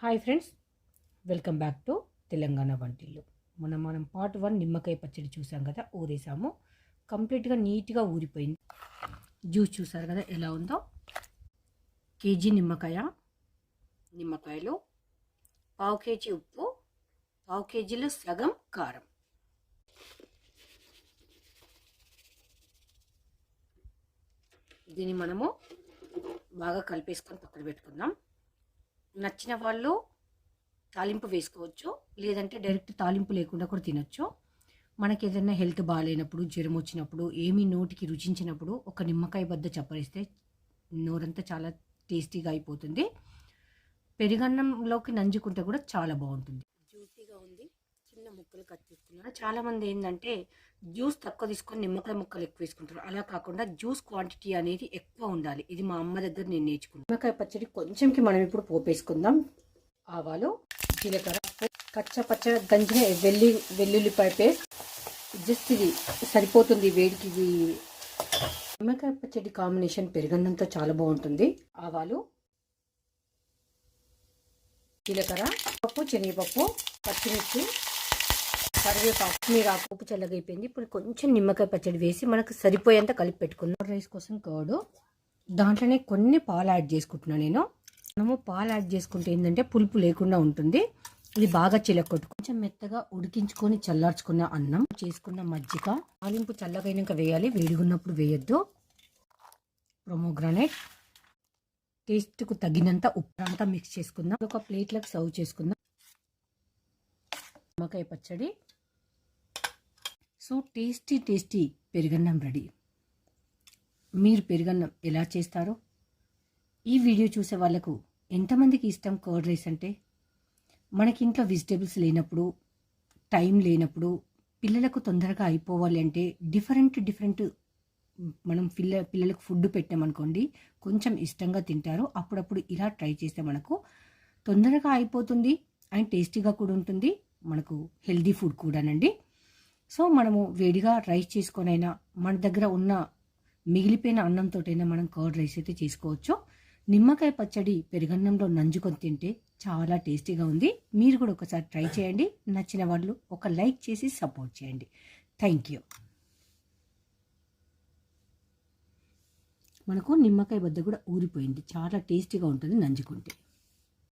Hi friends, welcome back to Telangana Vantillu. మనం part 1 నిమ్మకాయ పచ్చడి చూసాం కదా, ఊరేసాము. కంప్లీట్గా నీట్గా ఊరిపోయింది. జ్యూస్ చూసారు కదా ఎలా ఉందో. కేజీ నిమ్మకాయలు, పావు కేజీ ఉప్పు, పావు కేజీలో సగం కారం. దీన్ని మనము బాగా కలిపేసుకొని పక్కన పెట్టుకుందాం. నచ్చిన వాళ్ళు తాలింపు వేసుకోవచ్చు, లేదంటే డైరెక్ట్ తాలింపు లేకుండా కూడా తినొచ్చు. మనకి ఏదైనా హెల్త్ బాగాలేనప్పుడు, జ్వరం వచ్చినప్పుడు, ఏమీ నోటికి రుచించినప్పుడు ఒక నిమ్మకాయ బద్ద చప్పరిస్తే నోరంతా చాలా టేస్టీగా అయిపోతుంది. పెరుగన్నంలోకి నంజుకుంటే కూడా చాలా బాగుంటుంది. జ్యూసీగా ఉంది. చిన్న ముక్కలు కట్ చేసుకున్నాను. చాలామంది ఏంటంటే జ్యూస్ తక్కువ తీసుకొని నిమ్మకాయ ముక్కలు ఎక్కువ వేసుకుంటారు. అలా కాకుండా జ్యూస్ క్వాంటిటీ అనేది ఎక్కువ ఉండాలి. ఇది మా అమ్మ దగ్గర నేను నేర్చుకున్నాను. నిమ్మకాయ పచ్చడి కొంచెంకి మనం ఇప్పుడు పోపేసుకుందాం. ఆవాలు, జీలకర్ర, పచ్చ దంచిన వెల్లుల్లిపాయ పేస్ట్. జస్ట్ ఇది సరిపోతుంది వేడికి. నిమ్మకాయ పచ్చడి కాంబినేషన్ పెరుగన్నంతో చాలా బాగుంటుంది. ఆవాలు, జీలకర్ర, పప్పు, శనగపప్పు, పచ్చిమిర్చి, కరివేపాకు. మీరు ఆ పప్పు చల్లగైపోయింది. ఇప్పుడు కొంచెం నిమ్మకాయ పచ్చడి వేసి మనకు సరిపోయేంత కలిపి పెట్టుకుందాం. రైస్ కోసం కర్డ్, దాంట్లోనే కొన్ని పాలు యాడ్ చేసుకుంటున్నాను నేను. మనము పాలు యాడ్ చేసుకుంటే ఏంటంటే పులుపు లేకుండా ఉంటుంది. ఇది బాగా చిలకొట్టు కొంచెం మెత్తగా ఉడికించుకొని చల్లార్చుకున్న అన్నం, చేసుకున్న మజ్జిగ. తాలింపు చల్లగైనాక వేయాలి, వేడిగున్నప్పుడు వేయొద్దు. ప్రొమోగ్రానేట్, టేస్ట్కు తగినంత ఉప్పు అంతా మిక్స్ చేసుకుందాం. ఒక ప్లేట్లకు సర్వ్ చేసుకుందాం. నిమ్మకాయ పచ్చడి, సో టేస్టీ పెరుగన్నం రెడీ. మీరు పెరుగన్నం ఎలా చేస్తారో ఈ వీడియో చూసే వాళ్ళకు ఎంతమందికి ఇష్టం కర్డ్ రైస్ అంటే? మనకి ఇంట్లో వెజిటేబుల్స్ లేనప్పుడు, టైం లేనప్పుడు, పిల్లలకు తొందరగా అయిపోవాలి అంటే డిఫరెంట్ మనం పిల్లలకు ఫుడ్ పెట్టామనుకోండి, కొంచెం ఇష్టంగా తింటారు. అప్పుడప్పుడు ఇలా ట్రై చేస్తే మనకు తొందరగా అయిపోతుంది అండ్ టేస్టీగా కూడా ఉంటుంది. మనకు హెల్దీ ఫుడ్ కూడానండి. సో మనము వేడిగా రైస్ చేసుకొనైనా, మన దగ్గర ఉన్న మిగిలిపోయిన అన్నంతోటైనా మనం కర్డ్ రైస్ అయితే చేసుకోవచ్చు. నిమ్మకాయ పచ్చడి పెరుగన్నంలో నంజుకొని తింటే చాలా టేస్టీగా ఉంది. మీరు కూడా ఒకసారి ట్రై చేయండి. నచ్చిన వాళ్ళు ఒక లైక్ చేసి సపోర్ట్ చేయండి. Thank you. మనకు నిమ్మకాయ బద్ద కూడా ఊరిపోయింది. చాలా టేస్టీగా ఉంటుంది నంజుకుంటే.